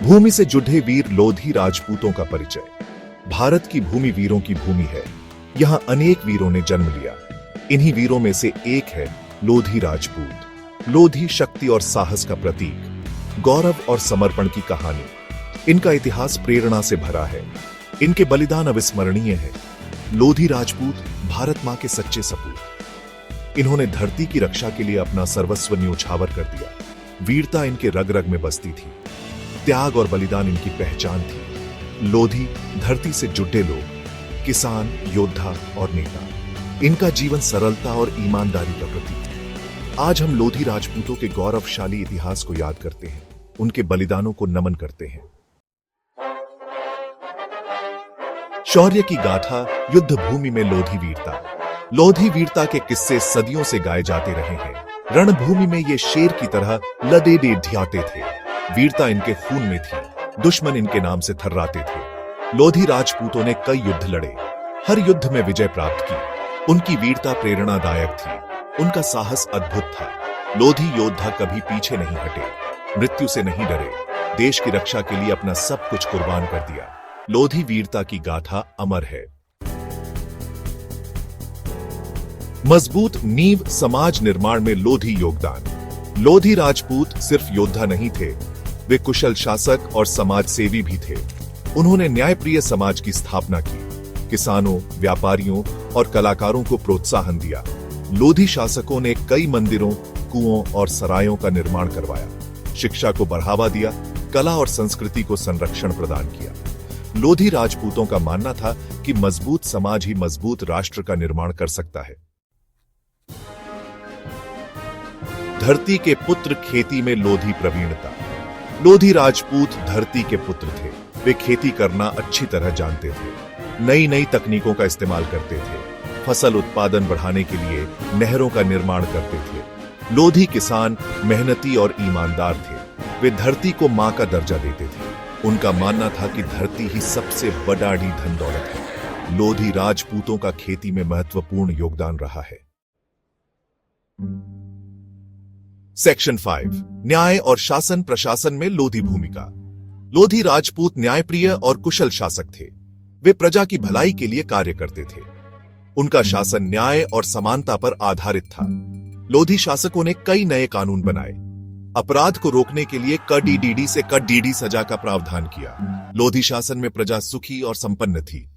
भूमि से जुड़े वीर लोधी राजपूतों का परिचय। भारत की भूमि वीरों की भूमि है। यहाँ अनेक वीरों ने जन्म लिया। इन्हीं वीरों में से एक है लोधी राजपूत। लोधी शक्ति और साहस का प्रतीक, गौरव और समर्पण की कहानी। इनका इतिहास प्रेरणा से भरा है। इनके बलिदान अविस्मरणीय है। लोधी राजपूत भारत मां के सच्चे सपूत। इन्होंने धरती की रक्षा के लिए अपना सर्वस्व न्योछावर कर दिया। वीरता इनके रग रग में बसती थी। त्याग और बलिदान इनकी पहचान थी। लोधी धरती से जुड़े लोग, किसान, योद्धा और नेता। इनका जीवन सरलता और ईमानदारी का प्रतीक है। आज हम लोधी राजपूतों के गौरवशाली इतिहास को याद करते हैं, उनके बलिदानों को नमन करते हैं। शौर्य की गाथा, युद्ध भूमि में लोधी वीरता। लोधी वीरता के किस्से सदियों से गाए जाते रहे हैं। रणभूमि में ये शेर की तरह लदे ढियाते थे। वीरता इनके खून में थी। दुश्मन इनके नाम से थर्राते थे। लोधी राजपूतों ने कई युद्ध लड़े, हर युद्ध में विजय प्राप्त की। उनकी वीरता प्रेरणादायक थी। उनका साहस अद्भुत था। लोधी योद्धा कभी पीछे नहीं हटे, मृत्यु से नहीं डरे, देश की रक्षा के लिए अपना सब कुछ कुर्बान कर दिया। लोधी वीरता की गाथा अमर है। मजबूत नींव समाज निर्माण में लोधी योगदान। लोधी राजपूत सिर्फ योद्धा नहीं थे, वे कुशल शासक और समाज सेवी भी थे। उन्होंने न्यायप्रिय समाज की स्थापना की। किसानों, व्यापारियों और कलाकारों को प्रोत्साहन दिया। लोधी शासकों ने कई मंदिरों, कुओं और सरायों का निर्माण करवाया। शिक्षा को बढ़ावा दिया, कला और संस्कृति को संरक्षण प्रदान किया। लोधी राजपूतों का मानना था कि मजबूत समाज ही मजबूत राष्ट्र का निर्माण कर सकता है। धरती के पुत्र खेती में लोधी प्रवीणता। लोधी राजपूत धरती के पुत्र थे। वे खेती करना अच्छी तरह जानते थे। नई नई तकनीकों का इस्तेमाल करते थे। फसल उत्पादन बढ़ाने के लिए नहरों का निर्माण करते थे। लोधी किसान मेहनती और ईमानदार थे। वे धरती को मां का दर्जा देते थे। उनका मानना था कि धरती ही सबसे बड़ी धन दौलत है। लोधी राजपूतों का खेती में महत्वपूर्ण योगदान रहा है। सेक्शन 5, न्याय और शासन प्रशासन में लोधी भूमिका। लोधी राजपूत न्यायप्रिय और कुशल शासक थे। वे प्रजा की भलाई के लिए कार्य करते थे। उनका शासन न्याय और समानता पर आधारित था। लोधी शासकों ने कई नए कानून बनाए। अपराध को रोकने के लिए कडी से कडी सजा का प्रावधान किया। लोधी शासन में प्रजा सुखी और संपन्न थी।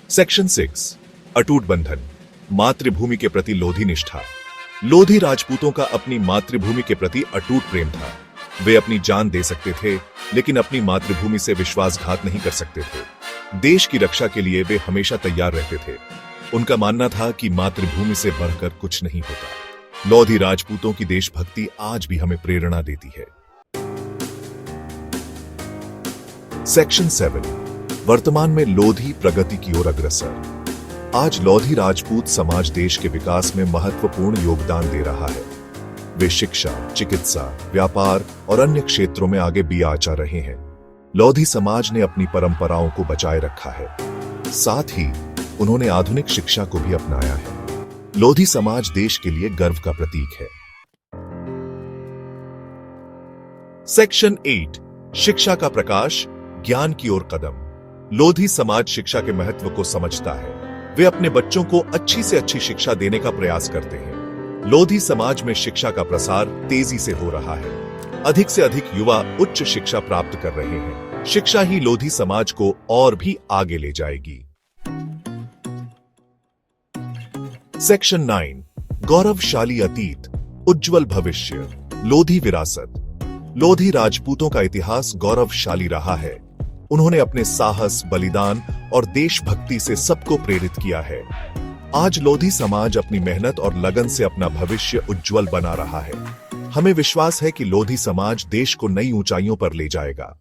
सेक्शन 6, अटूट बंधन, मातृभूमि के प्रति लोधी निष्ठा। लोधी राजपूतों का अपनी मातृभूमि के प्रति अटूट प्रेम था। वे अपनी जान दे सकते थे, लेकिन अपनी मातृभूमि से विश्वासघात नहीं कर सकते थे। देश की रक्षा के लिए वे हमेशा तैयार रहते थे। उनका मानना था कि मातृभूमि से बढ़कर कुछ नहीं होता। लोधी राजपूतों की देशभक्ति आज भी हमें प्रेरणा देती है। सेक्शन 7, वर्तमान में लोधी प्रगति की ओर अग्रसर। आज लोधी राजपूत समाज देश के विकास में महत्वपूर्ण योगदान दे रहा है। वे शिक्षा, चिकित्सा, व्यापार और अन्य क्षेत्रों में आगे भी आचा रहे हैं। लोधी समाज ने अपनी परंपराओं को बचाए रखा है। साथ ही उन्होंने आधुनिक शिक्षा को भी अपनाया है। लोधी समाज देश के लिए गर्व का प्रतीक है। सेक्शन 8, शिक्षा का प्रकाश, ज्ञान की ओर कदम। लोधी समाज शिक्षा के महत्व को समझता है। वे अपने बच्चों को अच्छी से अच्छी शिक्षा देने का प्रयास करते हैं। लोधी समाज में शिक्षा का प्रसार तेजी से हो रहा है। अधिक से अधिक युवा उच्च शिक्षा प्राप्त कर रहे हैं। शिक्षा ही लोधी समाज को और भी आगे ले जाएगी। सेक्शन 9, गौरवशाली अतीत, उज्जवल भविष्य, लोधी विरासत। लोधी राजपूतों का इतिहास गौरवशाली रहा है। उन्होंने अपने साहस, बलिदान और देशभक्ति से सबको प्रेरित किया है। आज लोधी समाज अपनी मेहनत और लगन से अपना भविष्य उज्जवल बना रहा है। हमें विश्वास है कि लोधी समाज देश को नई ऊंचाइयों पर ले जाएगा।